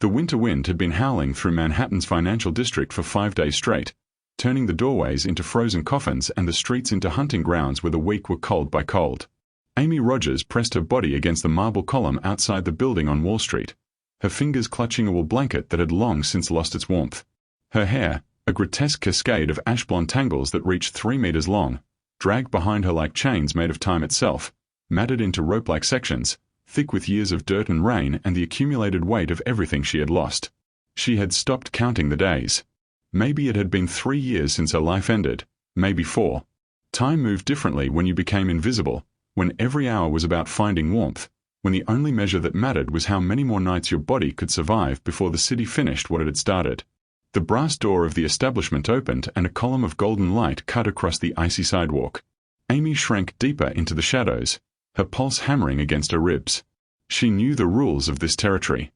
The winter wind had been howling through Manhattan's financial district for 5 days straight, turning the doorways into frozen coffins and the streets into hunting grounds where the weak were cold by cold. Amy Rogers pressed her body against the marble column outside the building on Wall Street, her fingers clutching a wool blanket that had long since lost its warmth. Her hair, a grotesque cascade of ash-blonde tangles that reached 3 meters long, dragged behind her like chains made of time itself, matted into rope-like sections, thick with years of dirt and rain and the accumulated weight of everything she had lost. She had stopped counting the days. Maybe it had been 3 years since her life ended, maybe 4. Time moved differently when you became invisible, when every hour was about finding warmth, when the only measure that mattered was how many more nights your body could survive before the city finished what it had started. The brass door of the establishment opened and a column of golden light cut across the icy sidewalk. Amy shrank deeper into the shadows, her pulse hammering against her ribs. She knew the rules of this territory.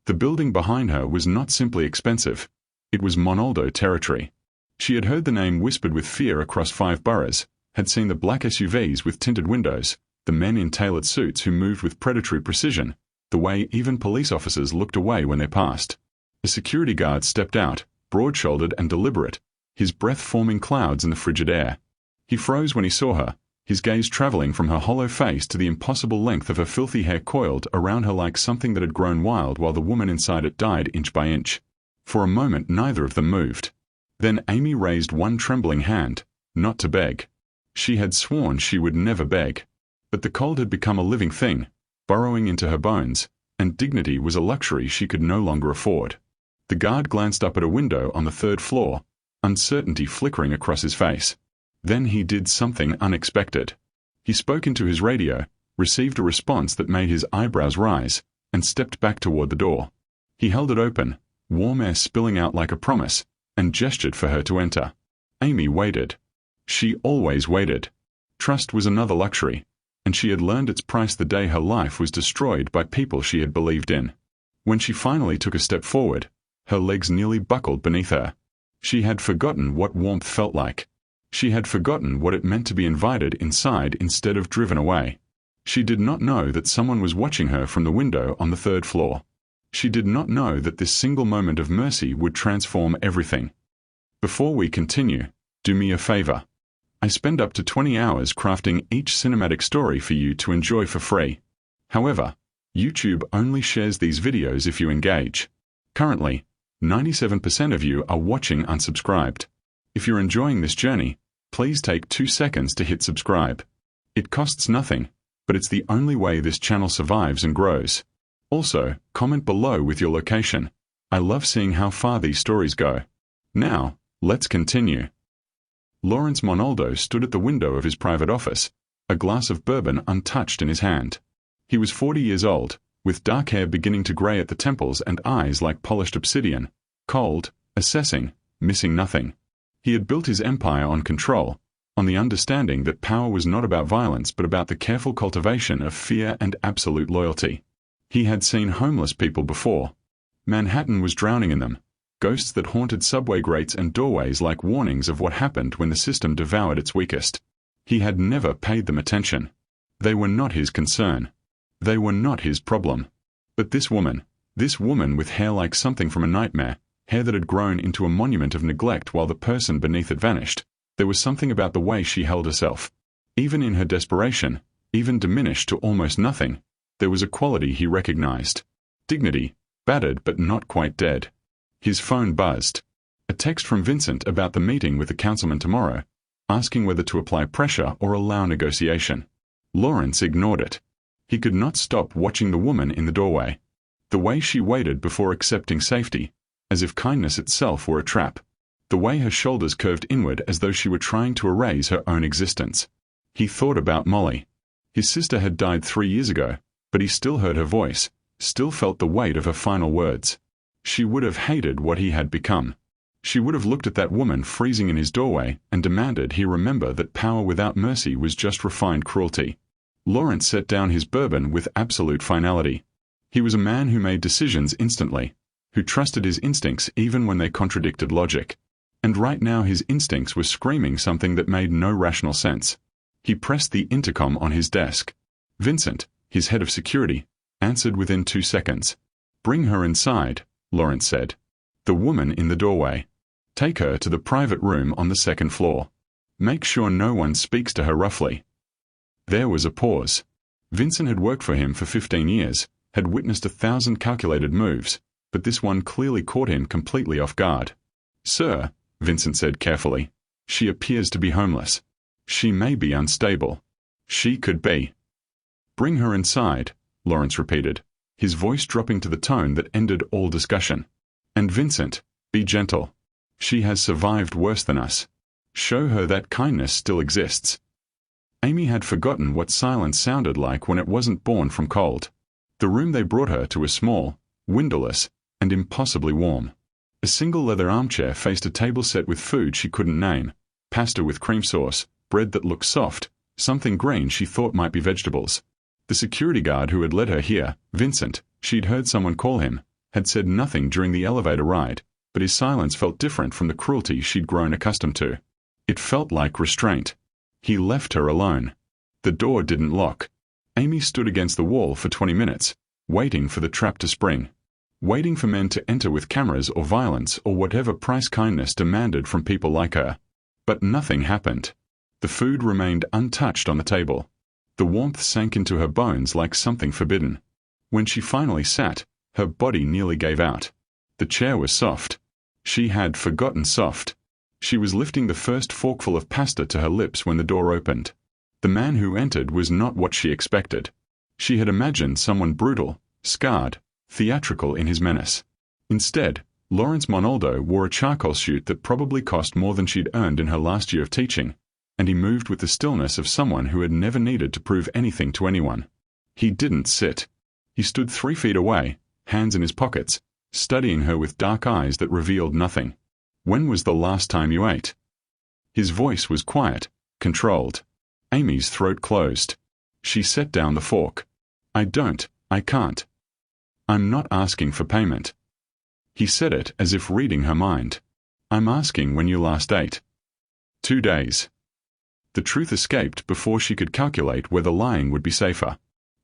The building behind her was not simply expensive. It was Monaldo territory. She had heard the name whispered with fear across 5 boroughs, had seen the black SUVs with tinted windows, the men in tailored suits who moved with predatory precision, the way even police officers looked away when they passed. A security guard stepped out, broad-shouldered and deliberate, his breath forming clouds in the frigid air. He froze when he saw her, his gaze traveling from her hollow face to the impossible length of her filthy hair coiled around her like something that had grown wild while the woman inside it died inch by inch. For a moment neither of them moved. Then Amy raised one trembling hand, not to beg. She had sworn she would never beg. But the cold had become a living thing, burrowing into her bones, and dignity was a luxury she could no longer afford. The guard glanced up at a window on the 3rd floor, uncertainty flickering across his face. Then he did something unexpected. He spoke into his radio, received a response that made his eyebrows rise, and stepped back toward the door. He held it open, warm air spilling out like a promise, and gestured for her to enter. Amy waited. She always waited. Trust was another luxury, and she had learned its price the day her life was destroyed by people she had believed in. When she finally took a step forward, her legs nearly buckled beneath her. She had forgotten what warmth felt like. She had forgotten what it meant to be invited inside instead of driven away. She did not know that someone was watching her from the window on the 3rd floor. She did not know that this single moment of mercy would transform everything. Before we continue, do me a favor. I spend up to 20 hours crafting each cinematic story for you to enjoy for free. However, YouTube only shares these videos if you engage. Currently, 97% of you are watching unsubscribed. If you're enjoying this journey, please take 2 seconds to hit subscribe. It costs nothing, but it's the only way this channel survives and grows. Also, comment below with your location. I love seeing how far these stories go. Now, let's continue. Lawrence Monaldo stood at the window of his private office, a glass of bourbon untouched in his hand. He was 40 years old, with dark hair beginning to gray at the temples and eyes like polished obsidian, cold, assessing, missing nothing. He had built his empire on control, on the understanding that power was not about violence but about the careful cultivation of fear and absolute loyalty. He had seen homeless people before. Manhattan was drowning in them, ghosts that haunted subway grates and doorways like warnings of what happened when the system devoured its weakest. He had never paid them attention. They were not his concern. They were not his problem. But this woman with hair like something from a nightmare, hair that had grown into a monument of neglect while the person beneath it vanished, there was something about the way she held herself. Even in her desperation, even diminished to almost nothing, there was a quality he recognized. Dignity, battered but not quite dead. His phone buzzed. A text from Vincent about the meeting with the councilman tomorrow, asking whether to apply pressure or allow negotiation. Lawrence ignored it. He could not stop watching the woman in the doorway. The way she waited before accepting safety, as if kindness itself were a trap. The way her shoulders curved inward as though she were trying to erase her own existence. He thought about Molly. His sister had died 3 years ago, but he still heard her voice, still felt the weight of her final words. She would have hated what he had become. She would have looked at that woman freezing in his doorway and demanded he remember that power without mercy was just refined cruelty. Lawrence set down his bourbon with absolute finality. He was a man who made decisions instantly, who trusted his instincts even when they contradicted logic. And right now his instincts were screaming something that made no rational sense. He pressed the intercom on his desk. Vincent, his head of security, answered within 2 seconds. "Bring her inside," Lawrence said. "The woman in the doorway. Take her to the private room on the second floor. Make sure no one speaks to her roughly." There was a pause. Vincent had worked for him for 15 years, had witnessed 1,000 calculated moves, but this one clearly caught him completely off guard. "Sir," Vincent said carefully, "she appears to be homeless. She may be unstable. She could be." "Bring her inside," Lawrence repeated, his voice dropping to the tone that ended all discussion. "And Vincent, be gentle. She has survived worse than us. Show her that kindness still exists." Amy had forgotten what silence sounded like when it wasn't born from cold. The room they brought her to was small, windowless, and impossibly warm. A single leather armchair faced a table set with food she couldn't name, pasta with cream sauce, bread that looked soft, something green she thought might be vegetables. The security guard who had led her here, Vincent, she'd heard someone call him, had said nothing during the elevator ride, but his silence felt different from the cruelty she'd grown accustomed to. It felt like restraint. He left her alone. The door didn't lock. Amy stood against the wall for 20 minutes, waiting for the trap to spring. Waiting for men to enter with cameras or violence or whatever price kindness demanded from people like her. But nothing happened. The food remained untouched on the table. The warmth sank into her bones like something forbidden. When she finally sat, her body nearly gave out. The chair was soft. She had forgotten soft. She was lifting the first forkful of pasta to her lips when the door opened. The man who entered was not what she expected. She had imagined someone brutal, scarred, theatrical in his menace. Instead, Lawrence Monaldo wore a charcoal suit that probably cost more than she'd earned in her last year of teaching, and he moved with the stillness of someone who had never needed to prove anything to anyone. He didn't sit. He stood 3 feet away, hands in his pockets, studying her with dark eyes that revealed nothing. "When was the last time you ate?" His voice was quiet, controlled. Amy's throat closed. She set down the fork. I can't. I'm not asking for payment." He said it as if reading her mind. "I'm asking when you last ate." 2 days. The truth escaped before she could calculate whether lying would be safer.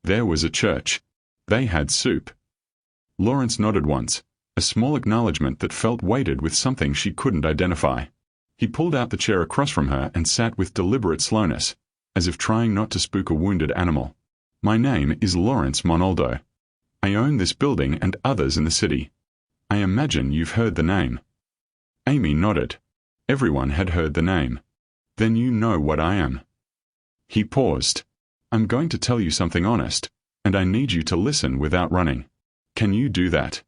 There was a church. They had soup. Lawrence nodded once, a small acknowledgement that felt weighted with something she couldn't identify. He pulled out the chair across from her and sat with deliberate slowness, as if trying not to spook a wounded animal. "My name is Lawrence Monaldo. I own this building and others in the city. I imagine you've heard the name." Amy nodded. Everyone had heard the name. "Then you know what I am." He paused. "I'm going to tell you something honest, and I need you to listen without running. Can you do that?"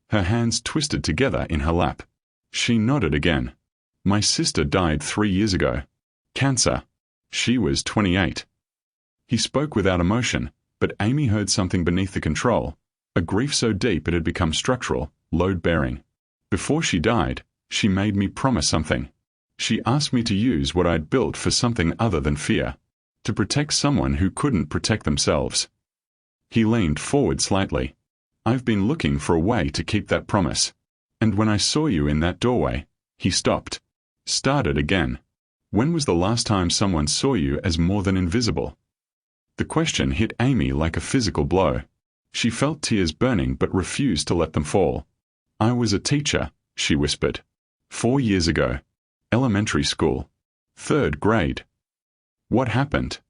Her hands twisted together in her lap. She nodded again. "My sister died 3 years ago. Cancer. She was 28. He spoke without emotion, but Amy heard something beneath the control, a grief so deep it had become structural, load-bearing. "Before she died, she made me promise something. She asked me to use what I'd built for something other than fear, to protect someone who couldn't protect themselves." He leaned forward slightly. "I've been looking for a way to keep that promise. And when I saw you in that doorway," he stopped. Started again. "When was the last time someone saw you as more than invisible?" The question hit Amy like a physical blow. She felt tears burning but refused to let them fall. "I was a teacher," she whispered. 4 years ago. Elementary school. 3rd grade. What happened?"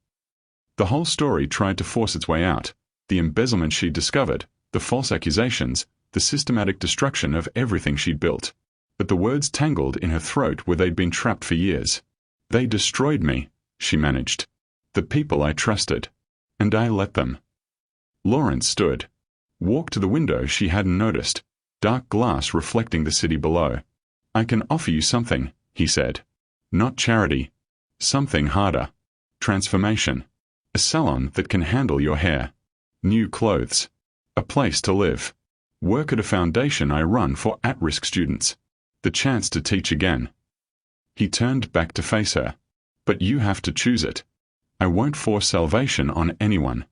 The whole story tried to force its way out. The embezzlement she'd discovered, the false accusations, the systematic destruction of everything she'd built. But the words tangled in her throat where they'd been trapped for years. "They destroyed me," she managed. "The people I trusted. And I let them." Lawrence stood. Walked to the window she hadn't noticed, dark glass reflecting the city below. "I can offer you something," he said. "Not charity. Something harder. Transformation. A salon that can handle your hair. New clothes. A place to live. Work at a foundation I run for at-risk students. The chance to teach again." He turned back to face her. "But you have to choose it. I won't force salvation on anyone."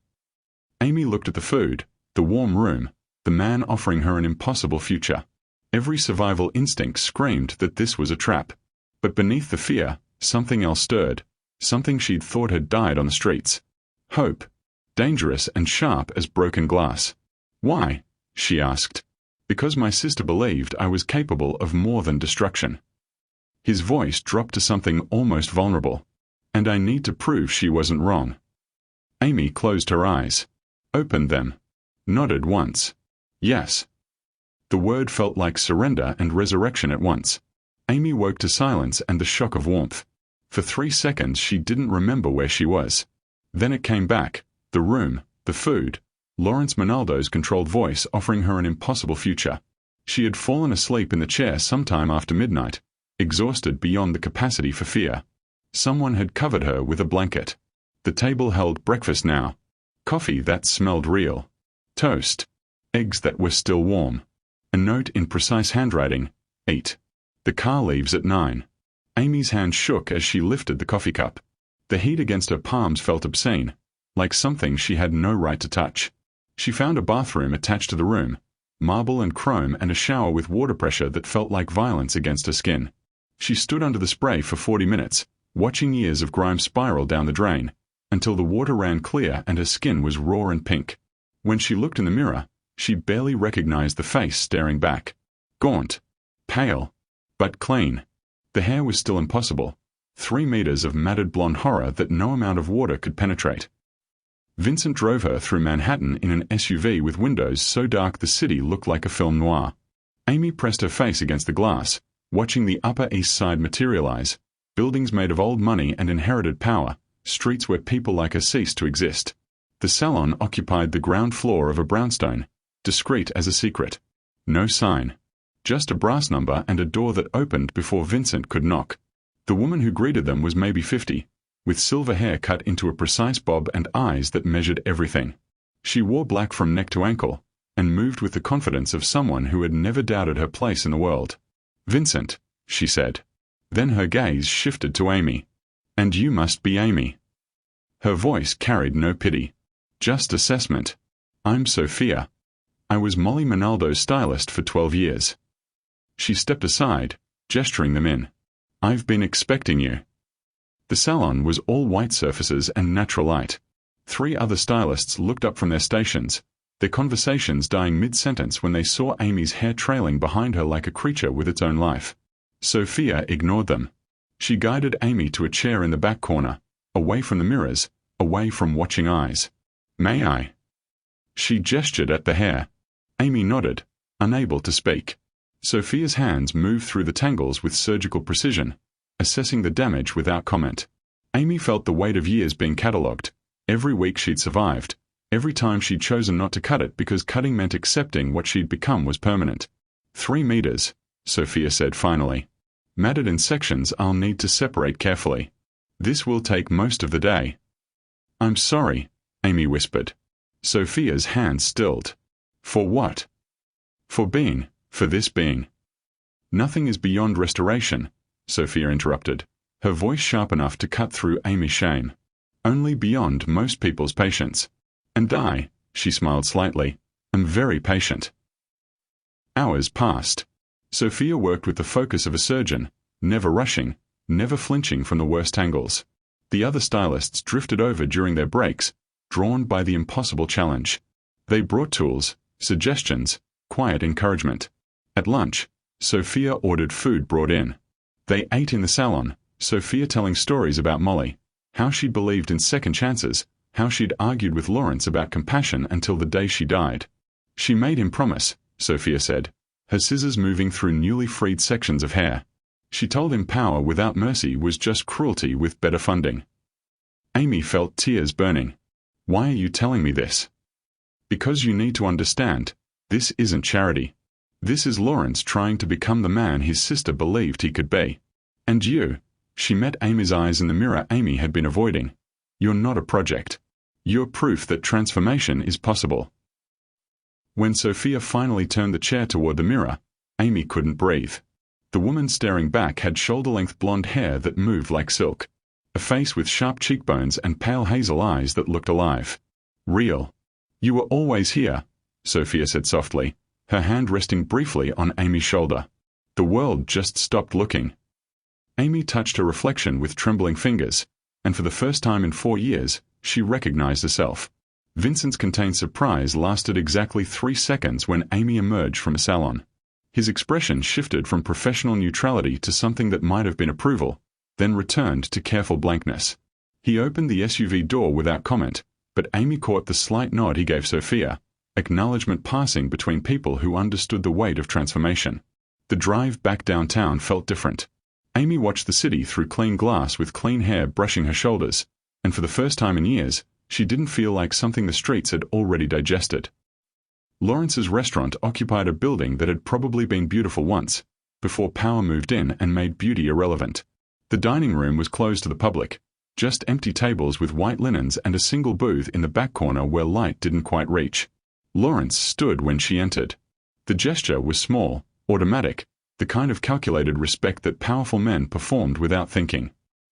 Amy looked at the food, the warm room, the man offering her an impossible future. Every survival instinct screamed that this was a trap. But beneath the fear, something else stirred, something she'd thought had died on the streets. Hope. Dangerous and sharp as broken glass. "Why?" she asked. Because my sister believed I was capable of more than destruction. His voice dropped to something almost vulnerable. And I need to prove she wasn't wrong. Amy closed her eyes. Opened them. Nodded once. Yes. The word felt like surrender and resurrection at once. Amy woke to silence and the shock of warmth. For 3 seconds she didn't remember where she was. Then it came back. The room, the food, Lawrence Manaldo's controlled voice offering her an impossible future. She had fallen asleep in the chair sometime after midnight, exhausted beyond the capacity for fear. Someone had covered her with a blanket. The table held breakfast now. Coffee that smelled real. Toast. Eggs that were still warm. A note in precise handwriting. 8. The car leaves at 9. Amy's hand shook as she lifted the coffee cup. The heat against her palms felt obscene, like something she had no right to touch. She found a bathroom attached to the room, marble and chrome and a shower with water pressure that felt like violence against her skin. She stood under the spray for 40 minutes, watching years of grime spiral down the drain, until the water ran clear and her skin was raw and pink. When she looked in the mirror, she barely recognized the face staring back. Gaunt. Pale. But clean. The hair was still impossible. 3 meters of matted blonde horror that no amount of water could penetrate. Vincent drove her through Manhattan in an SUV with windows so dark the city looked like a film noir. Amy pressed her face against the glass, watching the Upper East Side materialize, buildings made of old money and inherited power, streets where people like her ceased to exist. The Salon occupied the ground floor of a brownstone, discreet as a secret. No sign. Just a brass number and a door that opened before Vincent could knock. The woman who greeted them was maybe 50, with silver hair cut into a precise bob and eyes that measured everything. She wore black from neck to ankle, and moved with the confidence of someone who had never doubted her place in the world. Vincent, she said. Then her gaze shifted to Amy. And you must be Amy. Her voice carried no pity. Just assessment. I'm Sophia. I was Molly Manaldo's stylist for 12 years. She stepped aside, gesturing them in. I've been expecting you. The salon was all white surfaces and natural light. 3 other stylists looked up from their stations, their conversations dying mid-sentence when they saw Amy's hair trailing behind her like a creature with its own life. Sophia ignored them. She guided Amy to a chair in the back corner, away from the mirrors, away from watching eyes. May I? She gestured at the hair. Amy nodded, unable to speak. Sophia's hands moved through the tangles with surgical precision, assessing the damage without comment. Amy felt the weight of years being catalogued, every week she'd survived, every time she'd chosen not to cut it because cutting meant accepting what she'd become was permanent. 3 meters, Sophia said finally. Matted in sections I'll need to separate carefully. This will take most of the day. I'm sorry, Amy whispered. Sophia's hands stilled. For what? For this being. Nothing is beyond restoration, Sophia interrupted, her voice sharp enough to cut through Amy's shame. Only beyond most people's patience. And I, she smiled slightly, am very patient. Hours passed. Sophia worked with the focus of a surgeon, never rushing, never flinching from the worst angles. The other stylists drifted over during their breaks, drawn by the impossible challenge. They brought tools, suggestions, quiet encouragement. At lunch, Sophia ordered food brought in. They ate in the salon, Sophia telling stories about Molly, how she'd believed in second chances, how she'd argued with Lawrence about compassion until the day she died. She made him promise, Sophia said, her scissors moving through newly freed sections of hair. She told him power without mercy was just cruelty with better funding. Amy felt tears burning. Why are you telling me this? Because you need to understand, this isn't charity. This is Lawrence trying to become the man his sister believed he could be. And you, she met Amy's eyes in the mirror Amy had been avoiding. You're not a project. You're proof that transformation is possible. When Sophia finally turned the chair toward the mirror, Amy couldn't breathe. The woman staring back had shoulder-length blonde hair that moved like silk, a face with sharp cheekbones and pale hazel eyes that looked alive. Real. You were always here, Sophia said softly, her hand resting briefly on Amy's shoulder. The world just stopped looking. Amy touched her reflection with trembling fingers, and for the first time in 4 years, she recognized herself. Vincent's contained surprise lasted exactly 3 seconds when Amy emerged from a salon. His expression shifted from professional neutrality to something that might have been approval, then returned to careful blankness. He opened the SUV door without comment, but Amy caught the slight nod he gave Sophia, acknowledgement passing between people who understood the weight of transformation. The drive back downtown felt different. Amy watched the city through clean glass with clean hair brushing her shoulders, and for the first time in years, she didn't feel like something the streets had already digested. Lawrence's restaurant occupied a building that had probably been beautiful once, before power moved in and made beauty irrelevant. The dining room was closed to the public, just empty tables with white linens and a single booth in the back corner where light didn't quite reach. Lawrence stood when she entered. The gesture was small, automatic, the kind of calculated respect that powerful men performed without thinking.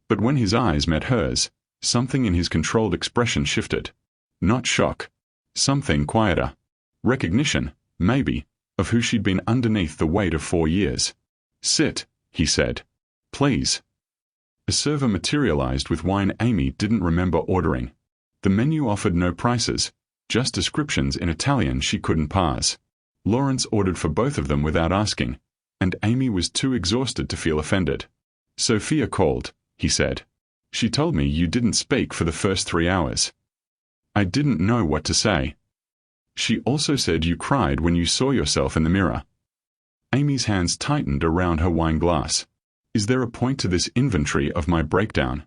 But when his eyes met hers, something in his controlled expression shifted. Not shock. Something quieter. Recognition, maybe, of who she'd been underneath the weight of 4 years. "Sit," he said. "Please." A server materialized with wine Amy didn't remember ordering. The menu offered no prices, just descriptions in Italian she couldn't parse. Lawrence ordered for both of them without asking, and Amy was too exhausted to feel offended. "Sophia called," he said. "She told me you didn't speak for the first 3 hours. I didn't know what to say. She also said you cried when you saw yourself in the mirror." Amy's hands tightened around her wine glass. "Is there a point to this inventory of my breakdown?"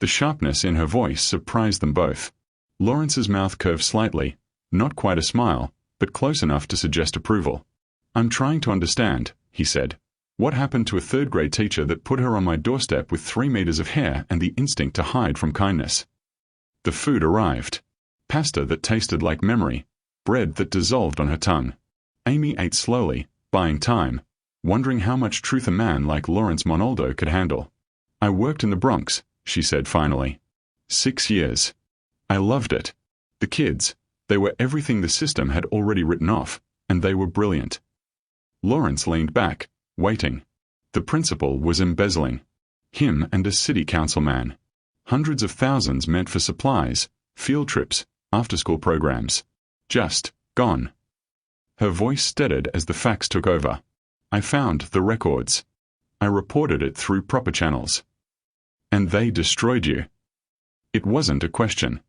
The sharpness in her voice surprised them both. Lawrence's mouth curved slightly, not quite a smile, but close enough to suggest approval. "I'm trying to understand," he said. "What happened to a third-grade teacher that put her on my doorstep with 3 meters of hair and the instinct to hide from kindness?" The food arrived. Pasta that tasted like memory, bread that dissolved on her tongue. Amy ate slowly, buying time, wondering how much truth a man like Lawrence Monaldo could handle. "I worked in the Bronx," she said finally. 6 years. I loved it. The kids, they were everything the system had already written off, and they were brilliant." Lawrence leaned back, waiting. The principal was embezzling. Him and a city council man. Hundreds of thousands meant for supplies, field trips, after-school programs. Just gone. Her voice steadied as the facts took over. "I found the records. I reported it through proper channels. And they destroyed you." It wasn't a question.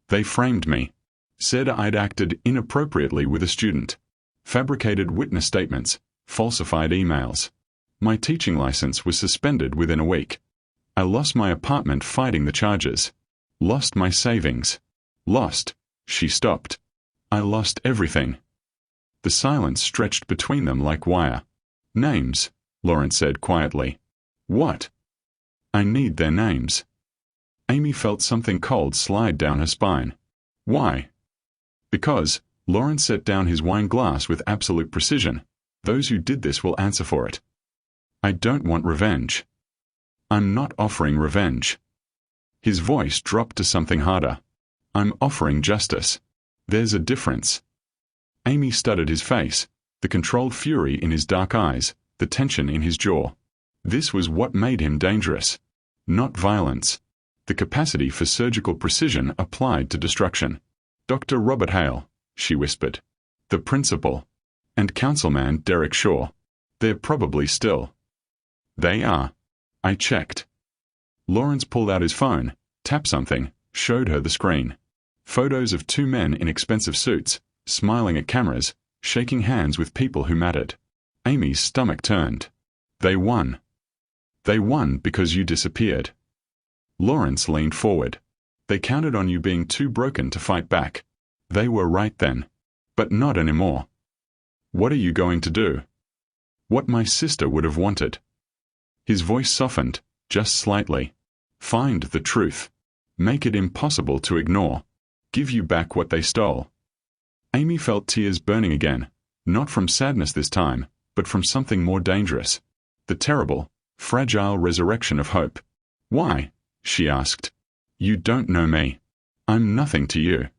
"They framed me. Said I'd acted inappropriately with a student. Fabricated witness statements, falsified emails. My teaching license was suspended within a week. I lost my apartment fighting the charges. Lost my savings. Lost." She stopped. "I lost everything." The silence stretched between them like wire. "Names," Lawrence said quietly. "What?" "I need their names." Amy felt something cold slide down her spine. "Why?" "Because," Lawrence set down his wine glass with absolute precision, "those who did this will answer for it. I don't want revenge. I'm not offering revenge." His voice dropped to something harder. "I'm offering justice. There's a difference." Amy studied his face, the controlled fury in his dark eyes, the tension in his jaw. This was what made him dangerous. Not violence. The capacity for surgical precision applied to destruction. "Dr. Robert Hale," she whispered. "The principal. And councilman Derek Shaw. They're probably still." "They are. I checked." Lawrence pulled out his phone, tapped something, showed her the screen. Photos of 2 men in expensive suits, smiling at cameras, shaking hands with people who mattered. Amy's stomach turned. "They won. They won because you disappeared." Lawrence leaned forward. "They counted on you being too broken to fight back. They were right then. But not anymore. What are you going to do?" "What my sister would have wanted." His voice softened, just slightly. "Find the truth. Make it impossible to ignore. Give you back what they stole." Amy felt tears burning again, not from sadness this time, but from something more dangerous. The terrible, fragile resurrection of hope. "Why?" she asked. "You don't know me. I'm nothing to you."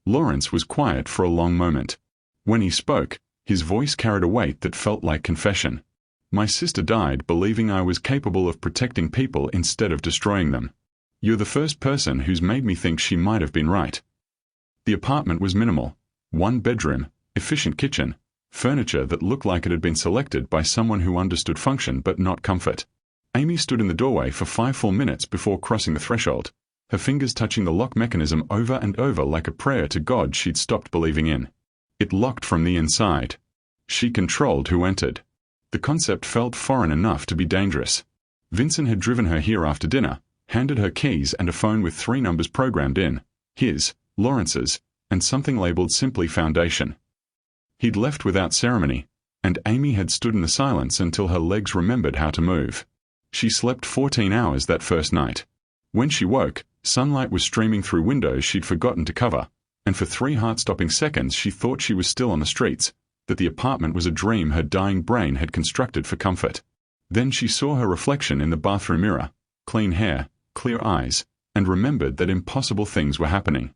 Lawrence was quiet for a long moment. When he spoke, his voice carried a weight that felt like confession. "My sister died believing I was capable of protecting people instead of destroying them. You're the first person who's made me think she might have been right." The apartment was minimal. One bedroom, efficient kitchen, furniture that looked like it had been selected by someone who understood function but not comfort. Amy stood in the doorway for 5 full minutes before crossing the threshold, her fingers touching the lock mechanism over and over like a prayer to God she'd stopped believing in. It locked from the inside. She controlled who entered. The concept felt foreign enough to be dangerous. Vincent had driven her here after dinner, handed her keys and a phone with 3 numbers programmed in, his, Lawrence's, and something labeled simply Foundation. He'd left without ceremony, and Amy had stood in the silence until her legs remembered how to move. She slept 14 hours that first night. When she woke, sunlight was streaming through windows she'd forgotten to cover, and for 3 heart-stopping seconds she thought she was still on the streets, that the apartment was a dream her dying brain had constructed for comfort. Then she saw her reflection in the bathroom mirror, clean hair, clear eyes, and remembered that impossible things were happening.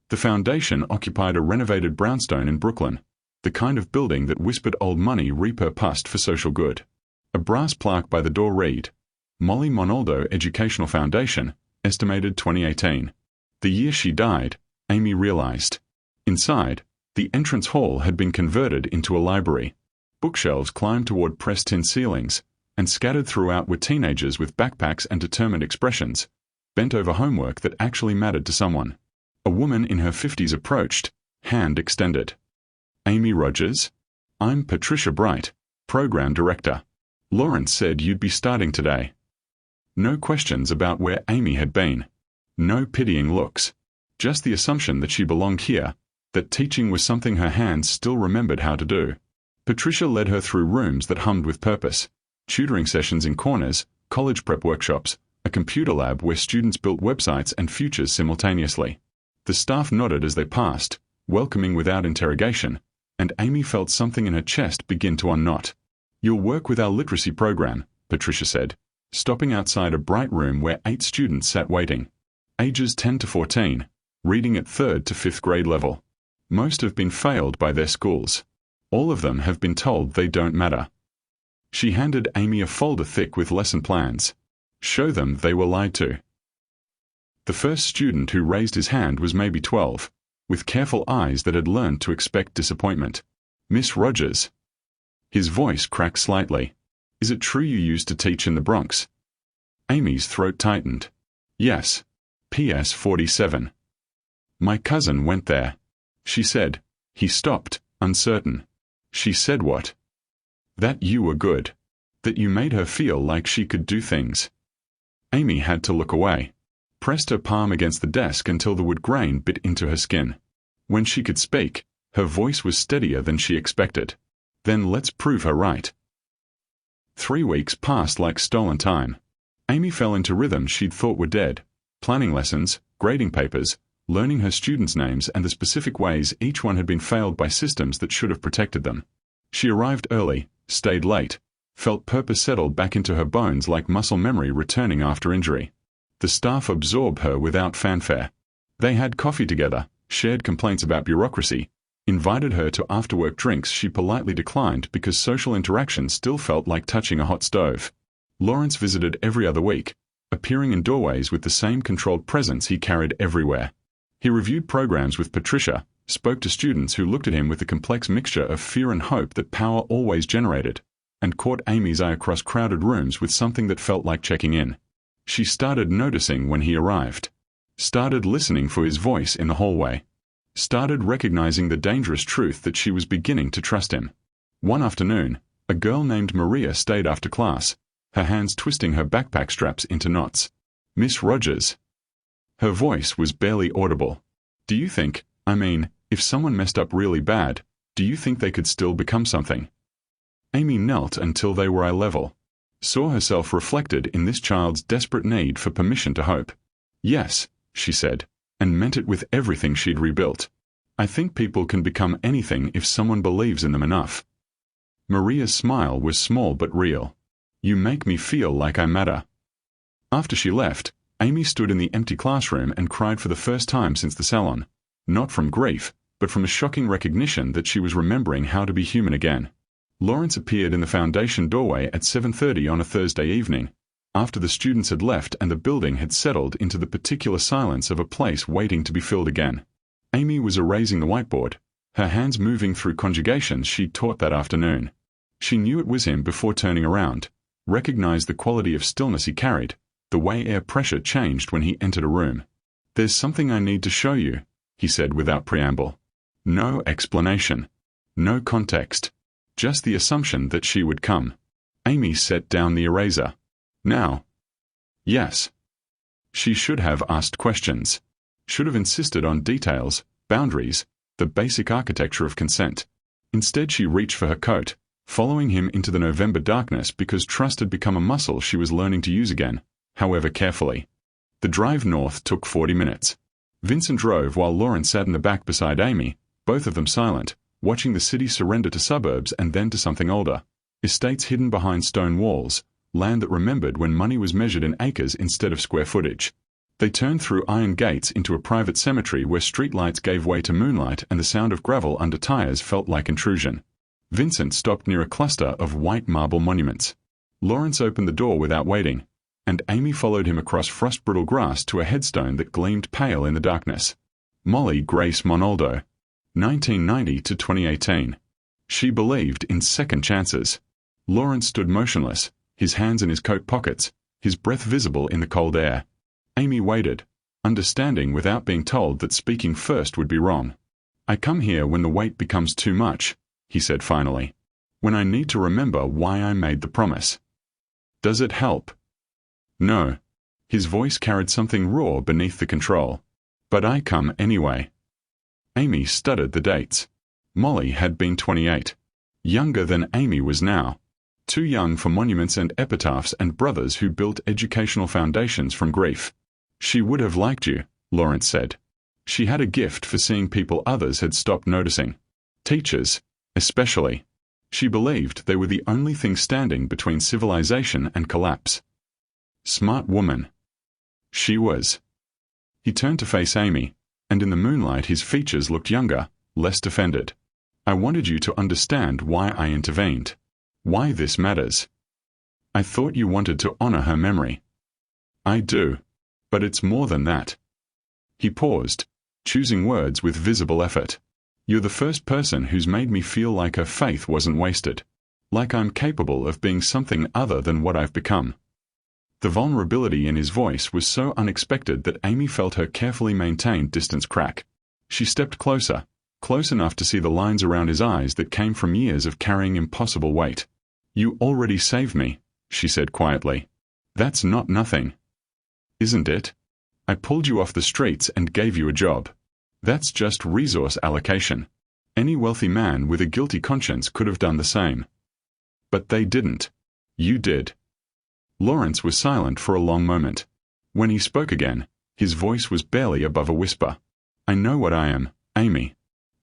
The Foundation occupied a renovated brownstone in Brooklyn, the kind of building that whispered old money repurposed for social good. A brass plaque by the door read, Molly Monaldo Educational Foundation, estimated 2018. The year she died, Amy realized. Inside, the entrance hall had been converted into a library. Bookshelves climbed toward pressed tin ceilings, and scattered throughout were teenagers with backpacks and determined expressions, bent over homework that actually mattered to someone. A woman in her 50s approached, hand extended. Amy Rogers? I'm Patricia Bright, Program Director. Lawrence said you'd be starting today. No questions about where Amy had been. No pitying looks. Just the assumption that she belonged here, that teaching was something her hands still remembered how to do. Patricia led her through rooms that hummed with purpose, tutoring sessions in corners, college prep workshops, a computer lab where students built websites and futures simultaneously. The staff nodded as they passed, welcoming without interrogation, and Amy felt something in her chest begin to unknot. You'll work with our literacy program, Patricia said, stopping outside a bright room where 8 students sat waiting. Ages 10 to 14, reading at 3rd to 5th grade level. Most have been failed by their schools. All of them have been told they don't matter. She handed Amy a folder thick with lesson plans. Show them they were lied to. The first student who raised his hand was maybe 12, with careful eyes that had learned to expect disappointment. Miss Rogers. His voice cracked slightly. Is it true you used to teach in the Bronx? Amy's throat tightened. Yes. PS 47. My cousin went there. She said. He stopped, uncertain. She said what? That you were good. That you made her feel like she could do things. Amy had to look away. Pressed her palm against the desk until the wood grain bit into her skin. When she could speak, her voice was steadier than she expected. Then let's prove her right. 3 weeks passed like stolen time. Amy fell into rhythms she'd thought were dead. Planning lessons, grading papers, learning her students' names and the specific ways each one had been failed by systems that should have protected them. She arrived early, stayed late, felt purpose settled back into her bones like muscle memory returning after injury. The staff absorbed her without fanfare. They had coffee together, shared complaints about bureaucracy, invited her to after-work drinks she politely declined because social interaction still felt like touching a hot stove. Lawrence visited every other week, appearing in doorways with the same controlled presence he carried everywhere. He reviewed programs with Patricia, spoke to students who looked at him with the complex mixture of fear and hope that power always generated, and caught Amy's eye across crowded rooms with something that felt like checking in. She started noticing when he arrived. Started listening for his voice in the hallway. Started recognizing the dangerous truth that she was beginning to trust him. One afternoon, a girl named Maria stayed after class, her hands twisting her backpack straps into knots. Miss Rogers. Her voice was barely audible. Do you think, if someone messed up really bad, do you think they could still become something? Amy knelt until they were eye level. Saw herself reflected in this child's desperate need for permission to hope. Yes, she said, and meant it with everything she'd rebuilt. I think people can become anything if someone believes in them enough. Maria's smile was small but real. You make me feel like I matter. After she left, Amy stood in the empty classroom and cried for the first time since the Salon, not from grief, but from a shocking recognition that she was remembering how to be human again. Lawrence appeared in the Foundation doorway at 7:30 on a Thursday evening, after the students had left and the building had settled into the particular silence of a place waiting to be filled again. Amy was erasing the whiteboard, her hands moving through conjugations she'd taught that afternoon. She knew it was him before turning around, recognized the quality of stillness he carried, the way air pressure changed when he entered a room. "There's something I need to show you," he said without preamble. No explanation. No context. Just the assumption that she would come. Amy set down the eraser. "Now?" "Yes." She should have asked questions. Should have insisted on details, boundaries, the basic architecture of consent. Instead she reached for her coat, following him into the November darkness because trust had become a muscle she was learning to use again, however carefully. The drive north took 40 minutes. Vincent drove while Lauren sat in the back beside Amy, both of them silent, watching the city surrender to suburbs and then to something older. Estates hidden behind stone walls, land that remembered when money was measured in acres instead of square footage. They turned through iron gates into a private cemetery where streetlights gave way to moonlight and the sound of gravel under tires felt like intrusion. Vincent stopped near a cluster of white marble monuments. Lawrence opened the door without waiting, and Amy followed him across frost-brittle grass to a headstone that gleamed pale in the darkness. Molly Grace Monaldo, 1990 to 2018. She believed in second chances. Lawrence stood motionless, his hands in his coat pockets, his breath visible in the cold air. Amy waited, understanding without being told that speaking first would be wrong. "I come here when the weight becomes too much," he said finally. "When I need to remember why I made the promise." "Does it help?" "No." His voice carried something raw beneath the control. "But I come anyway." Amy stuttered the dates. Molly had been 28. Younger than Amy was now. Too young for monuments and epitaphs and brothers who built educational foundations from grief. "She would have liked you," Lawrence said. She had a gift for seeing people others had stopped noticing. Teachers, especially. She believed they were the only thing standing between civilization and collapse. Smart woman. She was. He turned to face Amy, and in the moonlight his features looked younger, less defended. "I wanted you to understand why I intervened. Why this matters. I thought you wanted to honor her memory." "I do. But it's more than that." He paused, choosing words with visible effort. "You're the first person who's made me feel like her faith wasn't wasted. Like I'm capable of being something other than what I've become." The vulnerability in his voice was so unexpected that Amy felt her carefully maintained distance crack. She stepped closer, close enough to see the lines around his eyes that came from years of carrying impossible weight. "You already saved me," she said quietly. "That's not nothing. Isn't it? I pulled you off the streets and gave you a job. That's just resource allocation. Any wealthy man with a guilty conscience could have done the same. But they didn't. You did." Lawrence was silent for a long moment. When he spoke again, his voice was barely above a whisper. "I know what I am, Amy.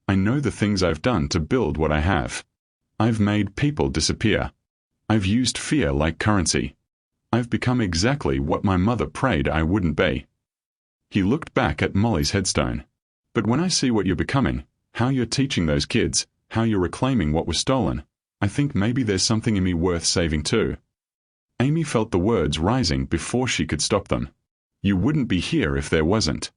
I know the things I've done to build what I have. I've made people disappear. I've used fear like currency. I've become exactly what my mother prayed I wouldn't be." He looked back at Molly's headstone. "But when I see what you're becoming, how you're teaching those kids, how you're reclaiming what was stolen, I think maybe there's something in me worth saving too." Amy felt the words rising before she could stop them. "You wouldn't be here if there wasn't."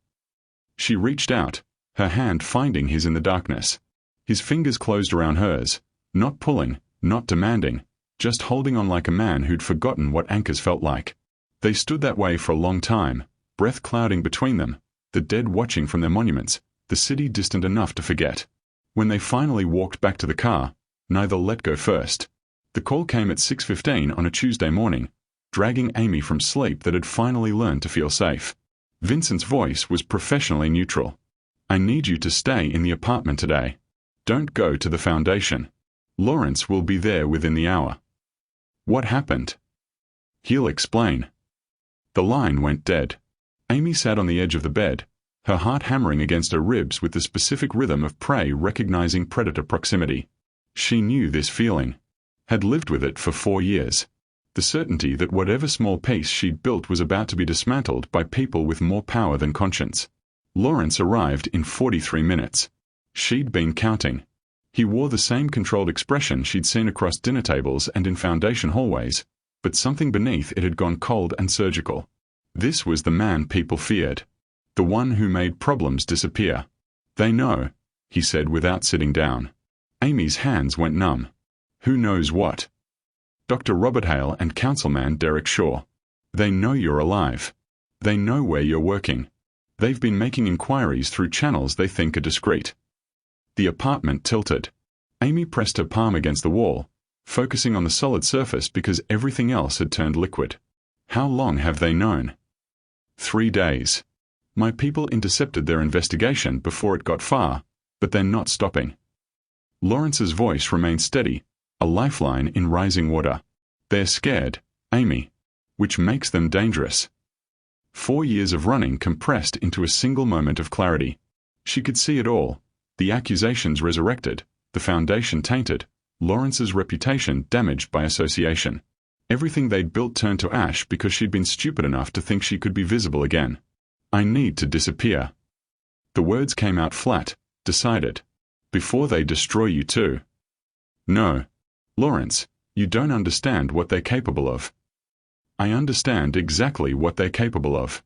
She reached out, her hand finding his in the darkness. His fingers closed around hers, not pulling, not demanding, just holding on like a man who'd forgotten what anchors felt like. They stood that way for a long time, breath clouding between them, the dead watching from their monuments, the city distant enough to forget. When they finally walked back to the car, neither let go first. The call came at 6:15 on a Tuesday morning, dragging Amy from sleep that had finally learned to feel safe. Vincent's voice was professionally neutral. "I need you to stay in the apartment today. Don't go to the foundation. Lawrence will be there within the hour." "What happened?" "He'll explain." The line went dead. Amy sat on the edge of the bed, her heart hammering against her ribs with the specific rhythm of prey recognizing predator proximity. She knew this feeling, had lived with it for 4 years. The certainty that whatever small piece she'd built was about to be dismantled by people with more power than conscience. Lawrence arrived in 43 minutes. She'd been counting. He wore the same controlled expression she'd seen across dinner tables and in foundation hallways, but something beneath it had gone cold and surgical. This was the man people feared. The one who made problems disappear. They know, he said without sitting down. Amy's hands went numb. Who knows what? Dr. Robert Hale and Councilman Derek Shaw. They know you're alive. They know where you're working. They've been making inquiries through channels they think are discreet. The apartment tilted. Amy pressed her palm against the wall, focusing on the solid surface because everything else had turned liquid. How long have they known? 3 days. My people intercepted their investigation before it got far, but they're not stopping. Lawrence's voice remained steady, a lifeline in rising water. They're scared, Amy. Which makes them dangerous. 4 years of running compressed into a single moment of clarity. She could see it all. The accusations resurrected, the foundation tainted, Lawrence's reputation damaged by association. Everything they'd built turned to ash because she'd been stupid enough to think she could be visible again. I need to disappear. The words came out flat, decided. Before they destroy you too. No. Lawrence, you don't understand what they're capable of. I understand exactly what they're capable of.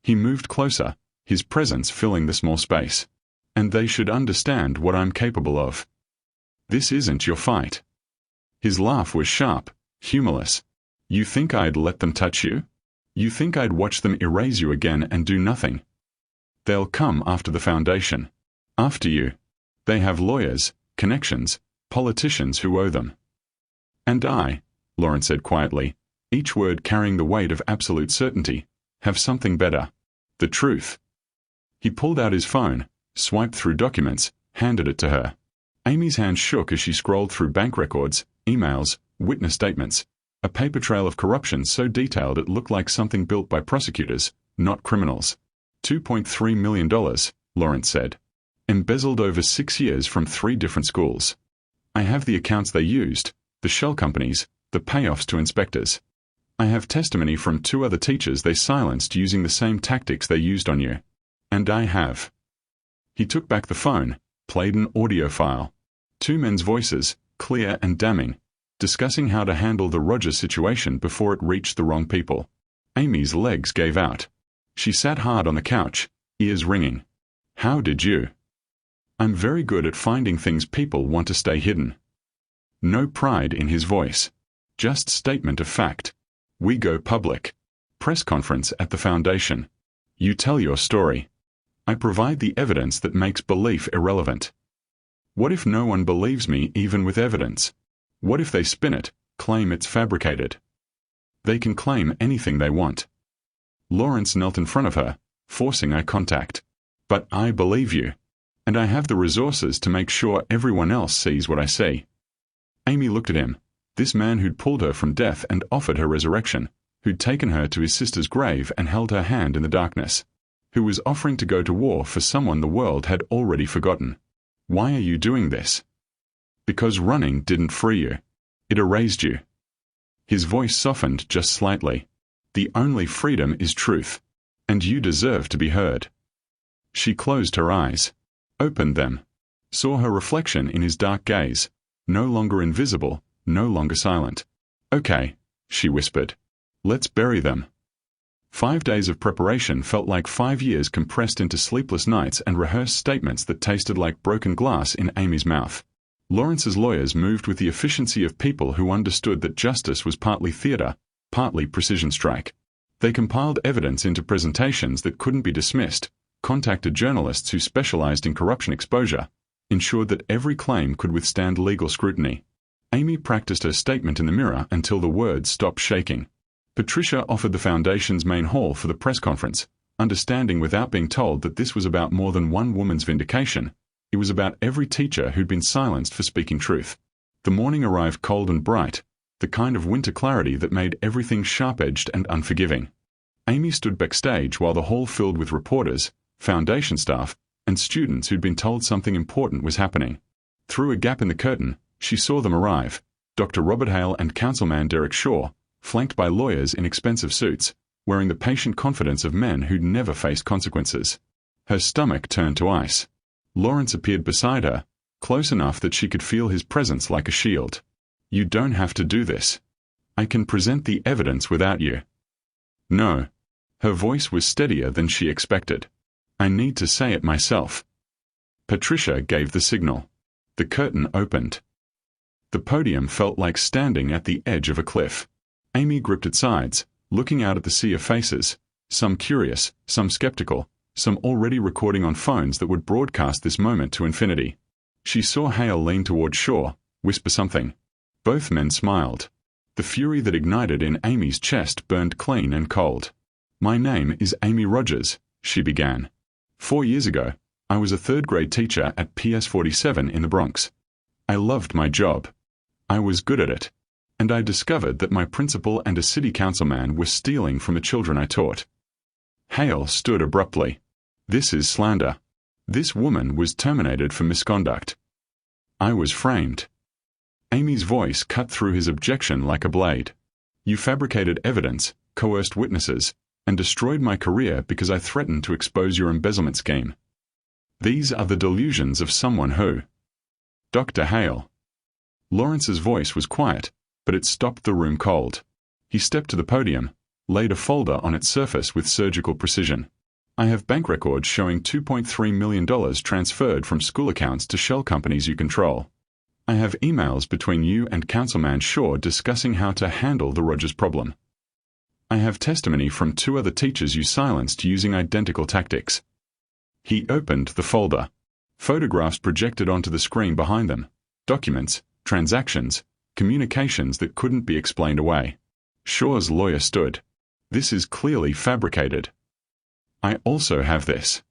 He moved closer, his presence filling the small space. And they should understand what I'm capable of. This isn't your fight. His laugh was sharp, humorless. You think I'd let them touch you? You think I'd watch them erase you again and do nothing? They'll come after the foundation. After you. They have lawyers, connections, politicians who owe them. And I, Lawrence said quietly, each word carrying the weight of absolute certainty, have something better. The truth. He pulled out his phone, swiped through documents, handed it to her. Amy's hand shook as she scrolled through bank records, emails, witness statements, a paper trail of corruption so detailed it looked like something built by prosecutors, not criminals. $2.3 million, Lawrence said. Embezzled over 6 years from 3 different schools. I have the accounts they used, the shell companies, the payoffs to inspectors. I have testimony from 2 other teachers they silenced using the same tactics they used on you. And I have. He took back the phone, played an audio file. 2 men's voices, clear and damning, discussing how to handle the Rogers situation before it reached the wrong people. Amy's legs gave out. She sat hard on the couch, ears ringing. How did you? I'm very good at finding things people want to stay hidden. No pride in his voice. Just statement of fact. We go public. Press conference at the foundation. You tell your story. I provide the evidence that makes belief irrelevant. What if no one believes me even with evidence? What if they spin it, claim it's fabricated? They can claim anything they want. Lawrence knelt in front of her, forcing eye contact. But I believe you. And I have the resources to make sure everyone else sees what I see. Amy looked at him, this man who'd pulled her from death and offered her resurrection, who'd taken her to his sister's grave and held her hand in the darkness, who was offering to go to war for someone the world had already forgotten. Why are you doing this? Because running didn't free you. It erased you. His voice softened just slightly. The only freedom is truth. And you deserve to be heard. She closed her eyes. Opened them. Saw her reflection in his dark gaze. No longer invisible, no longer silent. Okay, she whispered. Let's bury them. 5 days of preparation felt like 5 years compressed into sleepless nights and rehearsed statements that tasted like broken glass in Amy's mouth. Lawrence's lawyers moved with the efficiency of people who understood that justice was partly theater, partly precision strike. They compiled evidence into presentations that couldn't be dismissed, contacted journalists who specialized in corruption exposure, ensured that every claim could withstand legal scrutiny. Amy practiced her statement in the mirror until the words stopped shaking. Patricia offered the foundation's main hall for the press conference, understanding without being told that this was about more than one woman's vindication. It was about every teacher who'd been silenced for speaking truth. The morning arrived cold and bright, the kind of winter clarity that made everything sharp-edged and unforgiving. Amy stood backstage while the hall filled with reporters, foundation staff, and students who'd been told something important was happening. Through a gap in the curtain, she saw them arrive, Dr. Robert Hale and Councilman Derek Shaw, flanked by lawyers in expensive suits, wearing the patient confidence of men who'd never faced consequences. Her stomach turned to ice. Lawrence appeared beside her, close enough that she could feel his presence like a shield. You don't have to do this. I can present the evidence without you. No. Her voice was steadier than she expected. I need to say it myself. Patricia gave the signal. The curtain opened. The podium felt like standing at the edge of a cliff. Amy gripped its sides, looking out at the sea of faces, some curious, some skeptical, some already recording on phones that would broadcast this moment to infinity. She saw Hale lean toward Shaw, whisper something. Both men smiled. The fury that ignited in Amy's chest burned clean and cold. "My name is Amy Rogers," she began. 4 years ago, I was a third-grade teacher at PS 47 in the Bronx. I loved my job. I was good at it. And I discovered that my principal and a city councilman were stealing from the children I taught. Hale stood abruptly. "This is slander. This woman was terminated for misconduct. I was framed." Amy's voice cut through his objection like a blade. "You fabricated evidence, coerced witnesses, and destroyed my career because I threatened to expose your embezzlement scheme. These are the delusions of someone who—" "Dr. Hale." Lawrence's voice was quiet, but it stopped the room cold. He stepped to the podium, laid a folder on its surface with surgical precision. "I have bank records showing $2.3 million transferred from school accounts to shell companies you control. I have emails between you and Councilman Shaw discussing how to handle the Rogers problem. I have testimony from 2 other teachers you silenced using identical tactics." He opened the folder. Photographs projected onto the screen behind them. Documents, transactions, communications that couldn't be explained away. Shaw's lawyer stood. "This is clearly fabricated." "I also have this."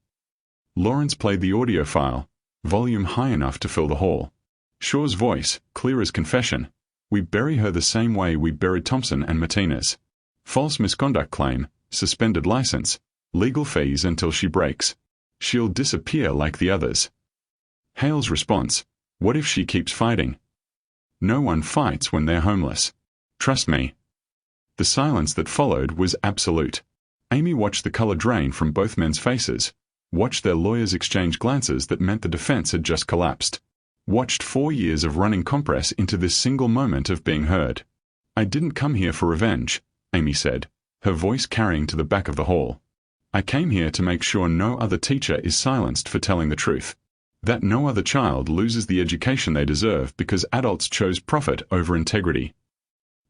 Lawrence played the audio file, volume high enough to fill the hall. Shaw's voice, clear as confession. "We bury her the same way we buried Thompson and Martinez. False misconduct claim, suspended license, legal fees until she breaks. She'll disappear like the others." Hale's response: "What if she keeps fighting?" "No one fights when they're homeless. Trust me." The silence that followed was absolute. Amy watched the color drain from both men's faces, watched their lawyers exchange glances that meant the defense had just collapsed, watched 4 years of running compress into this single moment of being heard. "I didn't come here for revenge," Amy said, her voice carrying to the back of the hall. "I came here to make sure no other teacher is silenced for telling the truth. That no other child loses the education they deserve because adults chose profit over integrity."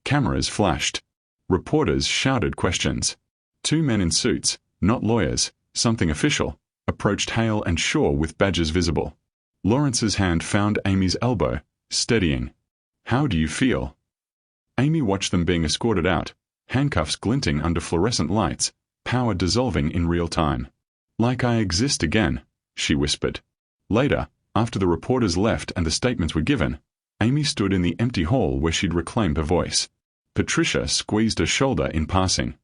Cameras flashed. Reporters shouted questions. 2 men in suits, not lawyers, something official, approached Hale and Shaw with badges visible. Lawrence's hand found Amy's elbow, steadying. "How do you feel?" Amy watched them being escorted out, handcuffs glinting under fluorescent lights, power dissolving in real time. "Like I exist again," she whispered. Later, after the reporters left and the statements were given, Amy stood in the empty hall where she'd reclaimed her voice. Patricia squeezed her shoulder in passing.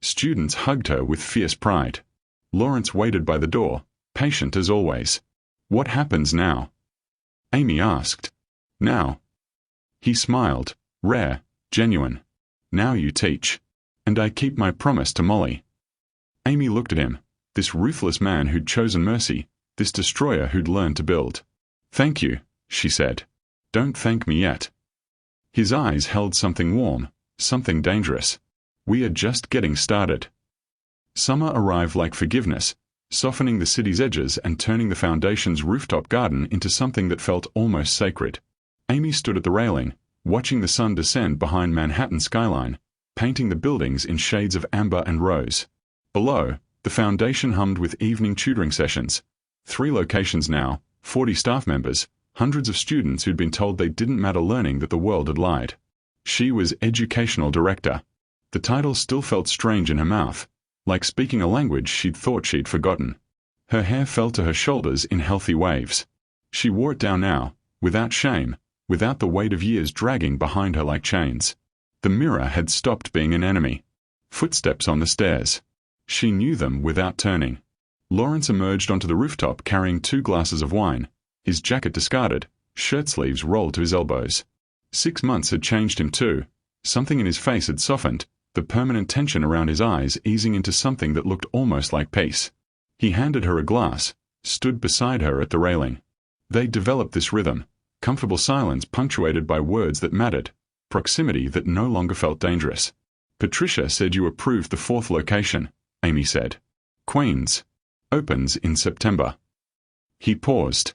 Students hugged her with fierce pride. Lawrence waited by the door, patient as always. "What happens now?" Amy asked. "Now?" He smiled, rare, genuine. "Now you teach. And I keep my promise to Molly." Amy looked at him, this ruthless man who'd chosen mercy, this destroyer who'd learned to build. "Thank you," she said. "Don't thank me yet." His eyes held something warm, something dangerous. "We are just getting started." Summer arrived like forgiveness, softening the city's edges and turning the Foundation's rooftop garden into something that felt almost sacred. Amy stood at the railing, watching the sun descend behind Manhattan's skyline, painting the buildings in shades of amber and rose. Below, the Foundation hummed with evening tutoring sessions. 3 locations now, 40 staff members, hundreds of students who'd been told they didn't matter, learning that the world had lied. She was educational director. The title still felt strange in her mouth, like speaking a language she'd thought she'd forgotten. Her hair fell to her shoulders in healthy waves. She wore it down now, without shame, without the weight of years dragging behind her like chains. The mirror had stopped being an enemy. Footsteps on the stairs. She knew them without turning. Lawrence emerged onto the rooftop carrying 2 glasses of wine, his jacket discarded, shirt sleeves rolled to his elbows. 6 months had changed him too. Something in his face had softened, the permanent tension around his eyes easing into something that looked almost like peace. He handed her a glass, stood beside her at the railing. They developed this rhythm, comfortable silence punctuated by words that mattered, proximity that no longer felt dangerous. "Patricia said you approved the 4th location," Amy said. "Queens. Opens in September." He paused.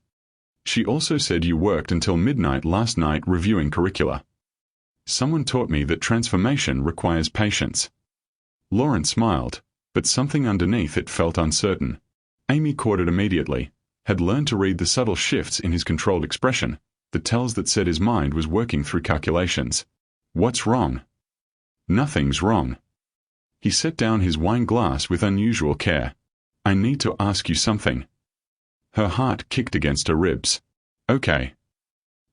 She also said you worked until midnight last night reviewing curricula. Someone taught me that transformation requires patience. Lawrence smiled, but something underneath it felt uncertain. Amy caught it immediately, had learned to read the subtle shifts in his controlled expression, the tells that said his mind was working through calculations. What's wrong? Nothing's wrong. He set down his wine glass with unusual care. I need to ask you something. Her heart kicked against her ribs. Okay.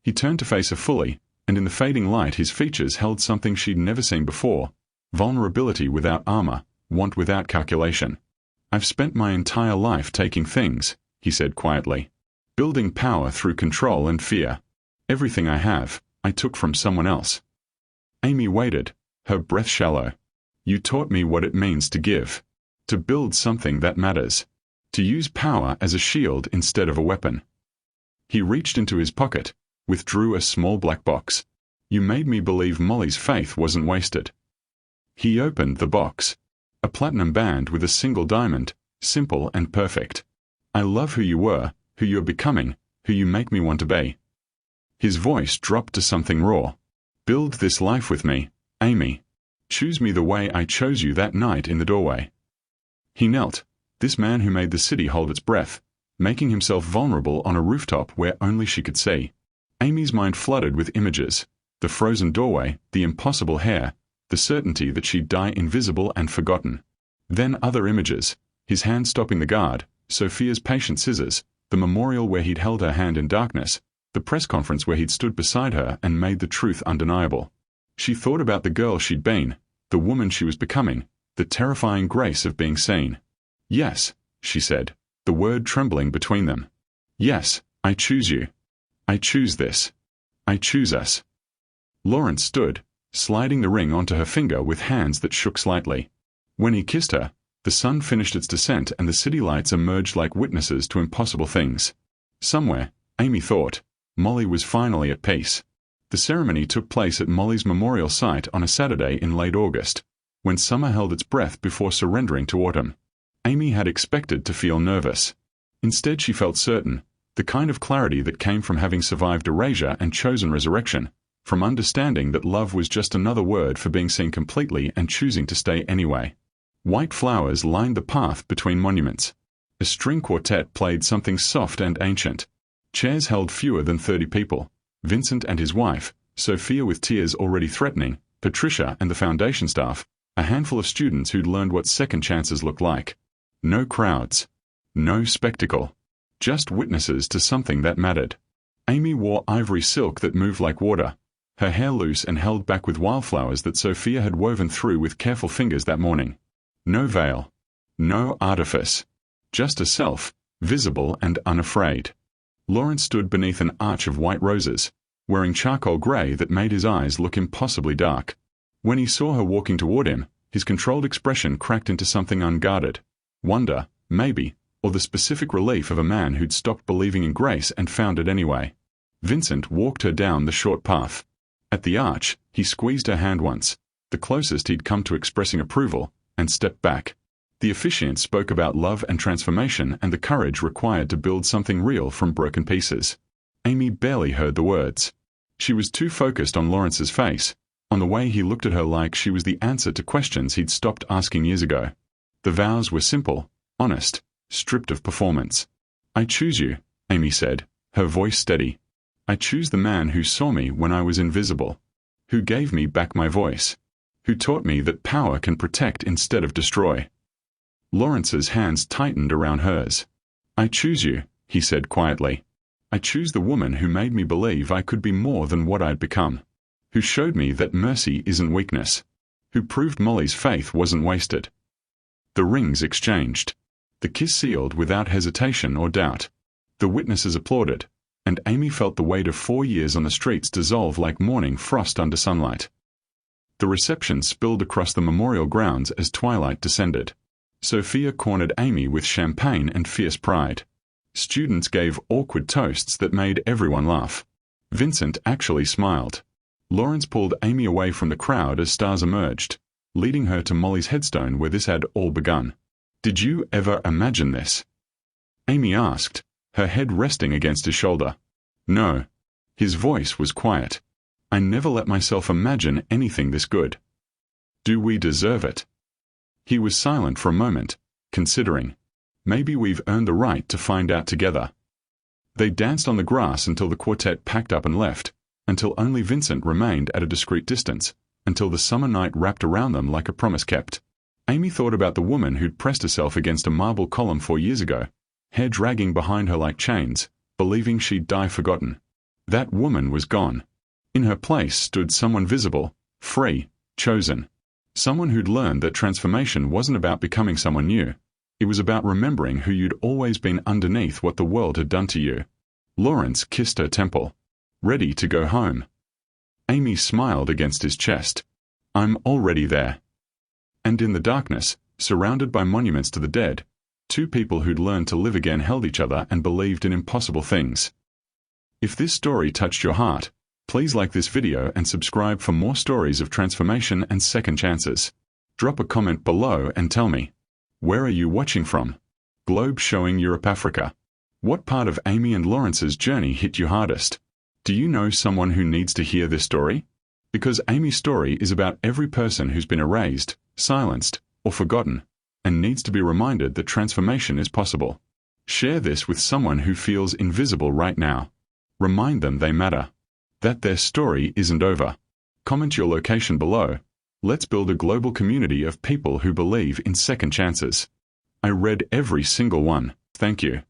He turned to face her fully, and in the fading light his features held something she'd never seen before. Vulnerability without armor, want without calculation. I've spent my entire life taking things, he said quietly. Building power through control and fear. Everything I have, I took from someone else. Amy waited, her breath shallow. You taught me what it means to give. To build something that matters. To use power as a shield instead of a weapon. He reached into his pocket, withdrew a small black box. You made me believe Molly's faith wasn't wasted. He opened the box. A platinum band with a single diamond, simple and perfect. I love who you were, who you're becoming, who you make me want to be. His voice dropped to something raw. Build this life with me, Amy. Choose me the way I chose you that night in the doorway. He knelt, this man who made the city hold its breath, making himself vulnerable on a rooftop where only she could see. Amy's mind flooded with images, the frozen doorway, the impossible hair, the certainty that she'd die invisible and forgotten. Then other images, his hand stopping the guard, Sophia's patient scissors, the memorial where he'd held her hand in darkness, the press conference where he'd stood beside her and made the truth undeniable. She thought about the girl she'd been, the woman she was becoming, the terrifying grace of being seen. Yes, she said, the word trembling between them. Yes, I choose you. I choose this. I choose us. Lawrence stood, sliding the ring onto her finger with hands that shook slightly. When he kissed her, the sun finished its descent and the city lights emerged like witnesses to impossible things. Somewhere, Amy thought, Molly was finally at peace. The ceremony took place at Molly's memorial site on a Saturday in late August, when summer held its breath before surrendering to autumn. Amy had expected to feel nervous. Instead she felt certain, the kind of clarity that came from having survived erasure and chosen resurrection, from understanding that love was just another word for being seen completely and choosing to stay anyway. White flowers lined the path between monuments. A string quartet played something soft and ancient. Chairs held fewer than 30 people. Vincent and his wife, Sophia with tears already threatening, Patricia and the foundation staff, a handful of students who'd learned what second chances looked like. No crowds. No spectacle. Just witnesses to something that mattered. Amy wore ivory silk that moved like water, her hair loose and held back with wildflowers that Sophia had woven through with careful fingers that morning. No veil. No artifice. Just a self, visible and unafraid. Lawrence stood beneath an arch of white roses, wearing charcoal grey that made his eyes look impossibly dark. When he saw her walking toward him, his controlled expression cracked into something unguarded. Wonder, maybe, or the specific relief of a man who'd stopped believing in grace and found it anyway. Vincent walked her down the short path. At the arch, he squeezed her hand once, the closest he'd come to expressing approval, and stepped back. The officiant spoke about love and transformation and the courage required to build something real from broken pieces. Amy barely heard the words. She was too focused on Lawrence's face, on the way he looked at her like she was the answer to questions he'd stopped asking years ago. The vows were simple, honest, stripped of performance. I choose you, Amy said, her voice steady. I choose the man who saw me when I was invisible, who gave me back my voice, who taught me that power can protect instead of destroy. Lawrence's hands tightened around hers. I choose you, he said quietly. I choose the woman who made me believe I could be more than what I'd become, who showed me that mercy isn't weakness, who proved Molly's faith wasn't wasted. The rings exchanged. The kiss sealed without hesitation or doubt. The witnesses applauded, and Amy felt the weight of 4 years on the streets dissolve like morning frost under sunlight. The reception spilled across the memorial grounds as twilight descended. Sophia cornered Amy with champagne and fierce pride. Students gave awkward toasts that made everyone laugh. Vincent actually smiled. Lawrence pulled Amy away from the crowd as stars emerged, leading her to Molly's headstone where this had all begun. Did you ever imagine this? Amy asked, her head resting against his shoulder. No. His voice was quiet. I never let myself imagine anything this good. Do we deserve it? He was silent for a moment, considering. Maybe we've earned the right to find out together. They danced on the grass until the quartet packed up and left, until only Vincent remained at a discreet distance, until the summer night wrapped around them like a promise kept. Amy thought about the woman who'd pressed herself against a marble column 4 years ago, hair dragging behind her like chains, believing she'd die forgotten. That woman was gone. In her place stood someone visible, free, chosen. Someone who'd learned that transformation wasn't about becoming someone new. It was about remembering who you'd always been underneath what the world had done to you. Lawrence kissed her temple. Ready to go home. Amy smiled against his chest. I'm already there. And in the darkness, surrounded by monuments to the dead, 2 people who'd learned to live again held each other and believed in impossible things. If this story touched your heart, please like this video and subscribe for more stories of transformation and second chances. Drop a comment below and tell me, where are you watching from? Globe showing Europe, Africa. What part of Amy and Lawrence's journey hit you hardest? Do you know someone who needs to hear this story? Because Amy's story is about every person who's been erased, silenced, or forgotten, and needs to be reminded that transformation is possible. Share this with someone who feels invisible right now. Remind them they matter. That their story isn't over. Comment your location below. Let's build a global community of people who believe in second chances. I read every single one. Thank you.